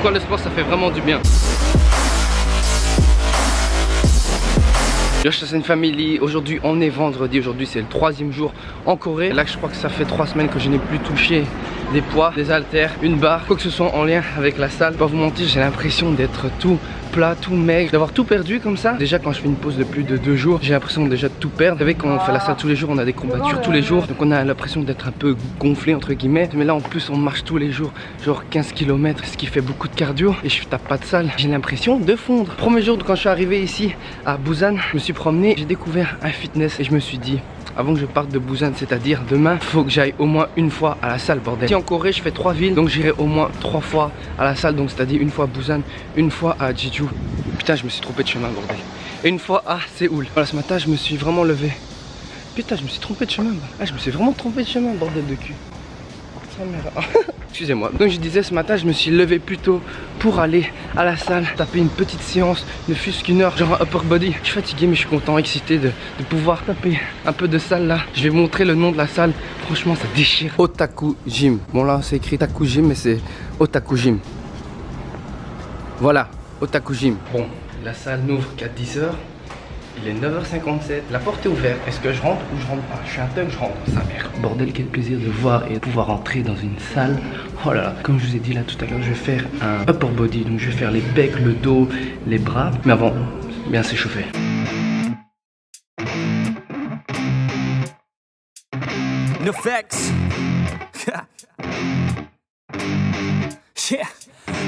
quoi le sport ça fait vraiment du bien. Yo, c'est une famille. Aujourd'hui on est vendredi, aujourd'hui c'est le 3e jour en Corée. Là je crois que ça fait 3 semaines que je n'ai plus touché des poids, des haltères, une barre, quoi que ce soit en lien avec la salle. Pas vous mentir, j'ai l'impression d'être tout plat, tout maigre, d'avoir tout perdu comme ça. Déjà quand je fais une pause de plus de 2 jours, j'ai l'impression déjà de tout perdre. Vous savez quand on fait la salle tous les jours, on a des courbatures tous les jours, donc on a l'impression d'être un peu gonflé entre guillemets. Mais là en plus on marche tous les jours, genre 15 km, ce qui fait beaucoup de cardio. Et je tape pas de salle, j'ai l'impression de fondre. Premier jour quand je suis arrivé ici à Busan, je me suis promené, j'ai découvert un fitness et je me suis dit, avant que je parte de Busan, c'est-à-dire demain, faut que j'aille au moins une fois à la salle, bordel. Ici en Corée, je fais 3 villes, donc j'irai au moins 3 fois à la salle, donc c'est-à-dire une fois à Busan, une fois à Jeju. Putain, je me suis trompé de chemin, bordel. Et une fois à Séoul. Voilà, ce matin, je me suis vraiment levé. Putain, je me suis trompé de chemin. Ah, je me suis vraiment trompé de chemin, bordel de cul. Excusez-moi. Donc je disais, ce matin je me suis levé plus tôt pour aller à la salle, taper une petite séance, ne fût-ce qu'une heure, genre un upper body. Je suis fatigué mais je suis content, excité de pouvoir taper un peu de salle là. Je vais vous montrer le nom de la salle, franchement ça déchire. Otaku Gym. Bon là c'est écrit Otaku Gym mais c'est Otaku Gym. Voilà, Otaku Gym. Bon, la salle n'ouvre qu'à 10 h. Il est 9h57, la porte est ouverte. Est-ce que je rentre ou je rentre pas? Je suis un thug, je rentre. Sa mère. Bordel, quel plaisir de voir et de pouvoir entrer dans une salle. Oh là là, comme je vous ai dit là tout à l'heure, je vais faire un upper body. Donc je vais faire les pecs, le dos, les bras. Mais avant, bien s'échauffer. Nefex. Yeah.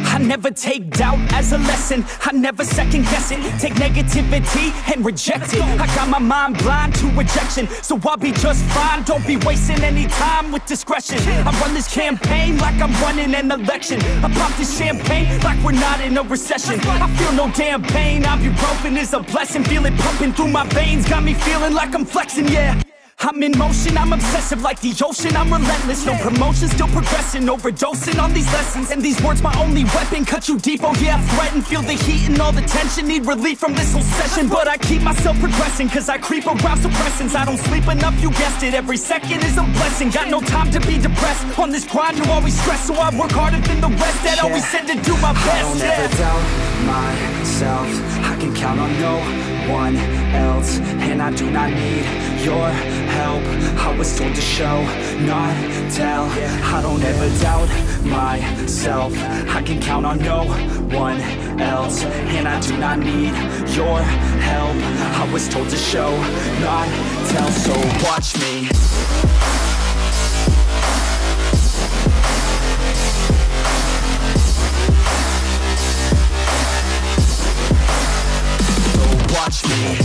I never take doubt as a lesson. I never second guess it. Take negativity and reject it. I got my mind blind to rejection, so I'll be just fine. Don't be wasting any time with discretion. I run this campaign like I'm running an election. I pop this champagne like we're not in a recession. I feel no damn pain. Ibuprofen is a blessing. Feel it pumping through my veins. Got me feeling like I'm flexing, yeah. I'm in motion, I'm obsessive like the ocean, I'm relentless. No promotion, still progressing, overdosing on these lessons. And these words my only weapon, cut you deep, oh yeah, I threaten. Feel the heat and all the tension, need relief from this whole session. But I keep myself progressing, cause I creep around suppressants. I don't sleep enough, you guessed it, every second is a blessing. Got no time to be depressed, on this grind you always stress. So I work harder than the rest, that always said to do my best. I don't ever doubt myself, I can count on no one else. And I do not need your help, I was told to show, not tell. I don't ever doubt myself, I can count on no one else. And I do not need your help, I was told to show, not tell. So watch me. So watch me.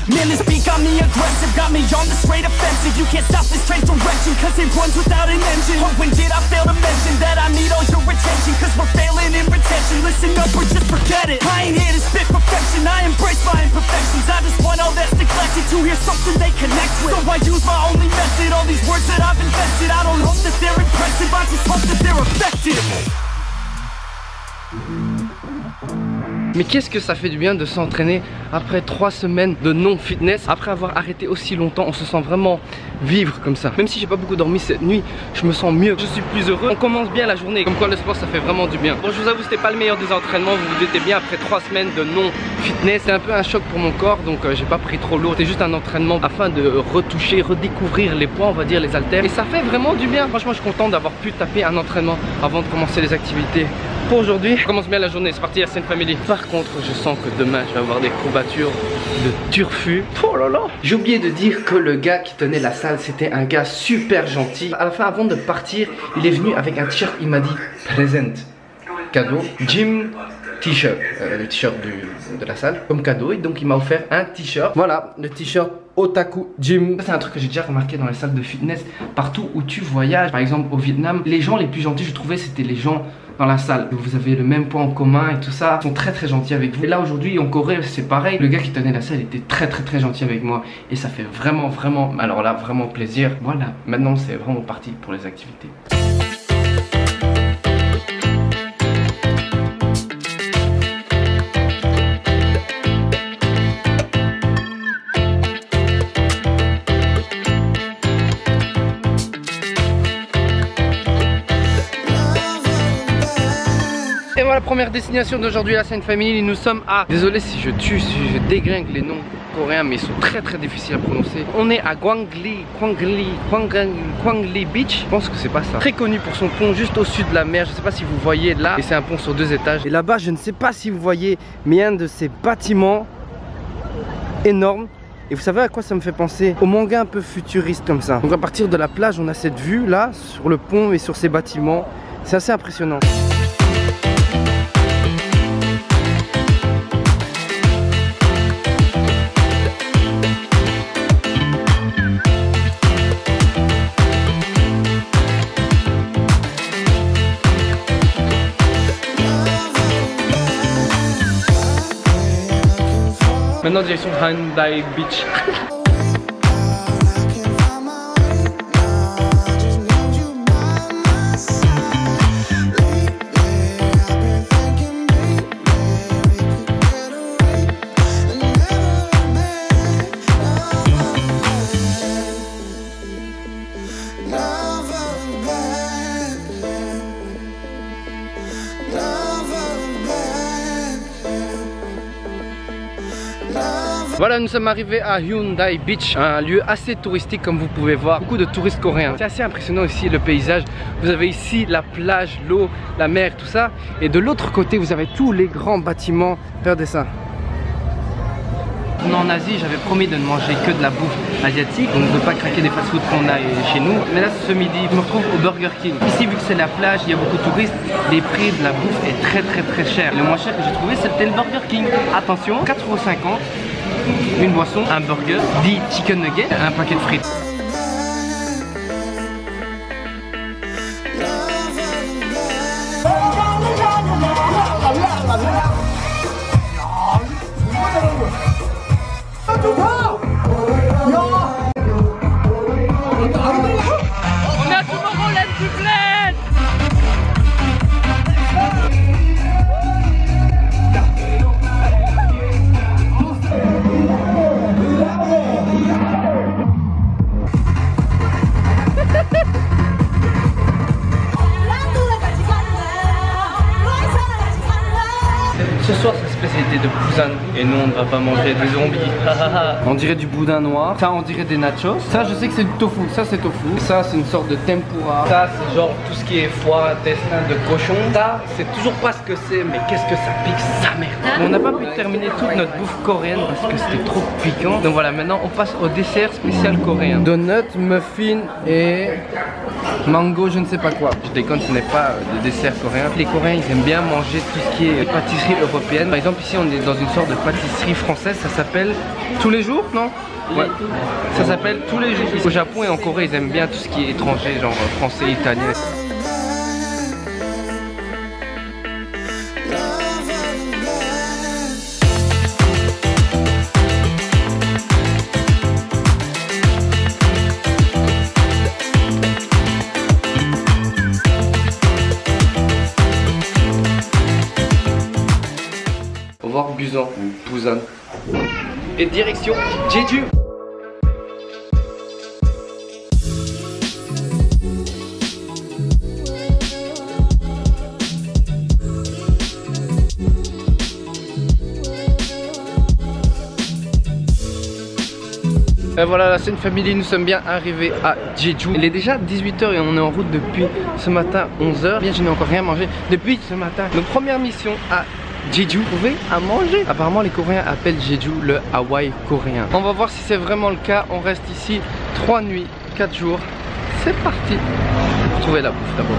Man, this beat got me aggressive, got me on the straight offensive. You can't stop this straight direction, cause it runs without an engine. Oh, when did I fail to mention that I need all your attention? Cause we're failing in retention, listen up or just forget it. I ain't here to spit perfection, I embrace my imperfections. I just want all that's neglected to hear something they connect with. So I use my only method, all these words that I've invested. I don't hope that they're impressive, I just hope that they're effective. Mais qu'est-ce que ça fait du bien de s'entraîner après 3 semaines de non-fitness. Après avoir arrêté aussi longtemps, on se sent vraiment vivre comme ça. Même si j'ai pas beaucoup dormi cette nuit, je me sens mieux, je suis plus heureux. On commence bien la journée, comme quoi le sport ça fait vraiment du bien. Bon, je vous avoue, c'était pas le meilleur des entraînements, vous vous doutez bien, après 3 semaines de non-fitness. C'est un peu un choc pour mon corps, donc j'ai pas pris trop lourd. C'est juste un entraînement afin de retoucher, redécouvrir les poids, on va dire les haltères. Et ça fait vraiment du bien. Franchement, je suis content d'avoir pu taper un entraînement avant de commencer les activités. Pour aujourd'hui, on commence bien la journée, c'est parti à Sainte Family. Par contre, je sens que demain, je vais avoir des courbatures de turfu. Oh là là. J'ai oublié de dire que le gars qui tenait la salle, c'était un gars super gentil. À la fin, avant de partir, il est venu avec un t-shirt, il m'a dit present, cadeau, gym t-shirt, le t-shirt de la salle, comme cadeau. Et donc il m'a offert un t-shirt. Voilà, le t-shirt Otaku Gym. C'est un truc que j'ai déjà remarqué dans les salles de fitness. Partout où tu voyages, par exemple au Vietnam, les gens les plus gentils, je trouvais, c'était les gens dans la salle. Vous avez le même point en commun et tout ça. Ils sont très gentils avec vous. Et là aujourd'hui en Corée c'est pareil. Le gars qui tenait la salle était très gentil avec moi. Et ça fait vraiment, alors là vraiment plaisir. Voilà, maintenant c'est vraiment parti pour les activités. voilà, première destination d'aujourd'hui, la Seine Family. Nous sommes à, désolé si je tue, si je dégringue les noms coréens, mais ils sont très difficiles à prononcer. On est à Gwangli Beach. Je pense que c'est pas ça. Très connu pour son pont juste au sud de la mer. Je sais pas si vous voyez là. Et c'est un pont sur 2 étages. Et là-bas, je ne sais pas si vous voyez, mais il y a un de ces bâtiments énormes. Et vous savez à quoi ça me fait penser? Au manga un peu futuriste comme ça. Donc à partir de la plage, on a cette vue là sur le pont et sur ces bâtiments. C'est assez impressionnant. Maintenant direction Hyundai Beach. Voilà, nous sommes arrivés à Hyundai Beach, un lieu assez touristique comme vous pouvez voir. Beaucoup de touristes coréens. C'est assez impressionnant ici le paysage. Vous avez ici la plage, l'eau, la mer, tout ça. Et de l'autre côté, vous avez tous les grands bâtiments. Regardez ça. En Asie, j'avais promis de ne manger que de la bouffe asiatique, donc de ne pas craquer des fast-food qu'on a chez nous. Mais là, ce midi, je me retrouve au Burger King. Ici, vu que c'est la plage, il y a beaucoup de touristes, les prix de la bouffe est très cher. Le moins cher que j'ai trouvé, c'était le Burger King. Attention, 4,50 €, une boisson, un burger, 10 chicken nuggets, un paquet de frites. Ce soir, c'est la spécialité de Busan et nous on ne va pas manger des zombies. On dirait du boudin noir, ça on dirait des nachos. Ça je sais que c'est du tofu, ça c'est tofu. Ça c'est une sorte de tempura. Ça c'est genre tout ce qui est foie, intestin de cochon. Ça c'est toujours pas ce que c'est, mais qu'est-ce que ça pique sa mère. On n'a pas pu terminer toute notre bouffe coréenne parce que c'était trop piquant. Donc voilà, maintenant on passe au dessert spécial coréen. Donut, muffin et mango je ne sais pas quoi. Je déconne, ce n'est pas le dessert coréen. Les Coréens ils aiment bien manger tout ce qui est pâtisserie européenne. Par exemple ici on est dans une sorte de pâtisserie française, ça s'appelle tous les jours, non? Ouais. Ça s'appelle tous les jours. Au Japon et en Corée ils aiment bien tout ce qui est étranger, genre français, italien. Voir Busan et direction Jeju. Et voilà la Seine Family, nous sommes bien arrivés à Jeju. Il est déjà 18 h et on est en route depuis ce matin 11 h. Bien, je n'ai encore rien mangé depuis ce matin. Notre première mission à Jeju, trouver à manger. Apparemment les Coréens appellent Jeju le Hawaï coréen. On va voir si c'est vraiment le cas. On reste ici 3 nuits, 4 jours. C'est parti pour trouver la bouffe d'abord.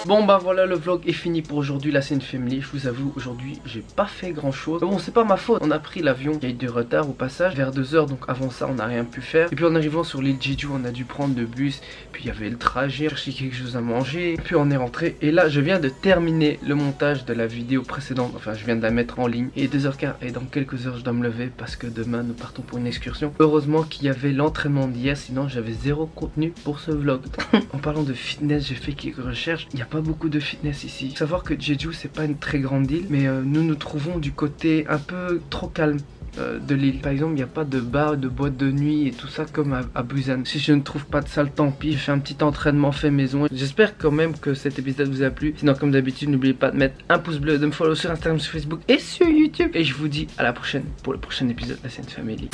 Bon bah voilà, le vlog est fini pour aujourd'hui, la Seine Family. Je vous avoue, aujourd'hui j'ai pas fait grand chose. Bon, c'est pas ma faute, on a pris l'avion, il y a eu du retard au passage vers 2 h, donc avant ça on n'a rien pu faire. Et puis en arrivant sur l'île Jeju, on a dû prendre le bus, puis il y avait le trajet, chercher quelque chose à manger, et puis on est rentré. Et là je viens de terminer le montage de la vidéo précédente, enfin je viens de la mettre en ligne. Et 2h15 et dans quelques heures je dois me lever parce que demain nous partons pour une excursion. Heureusement qu'il y avait l'entraînement d'hier, sinon j'avais zéro contenu pour ce vlog. En parlant de fitness, j'ai fait quelques recherches, il n'y a pas beaucoup de fitness ici. Faut savoir que Jeju c'est pas une très grande île, mais nous nous trouvons du côté un peu trop calme de l'île. Par exemple, il n'y a pas de bar, de boîte de nuit et tout ça comme à Busan. Si je ne trouve pas de salle, tant pis. Je fais un petit entraînement fait maison. J'espère quand même que cet épisode vous a plu. Sinon, comme d'habitude, n'oubliez pas de mettre un pouce bleu, de me follow sur Instagram, sur Facebook et sur YouTube. Et je vous dis à la prochaine pour le prochain épisode de la Sense Family.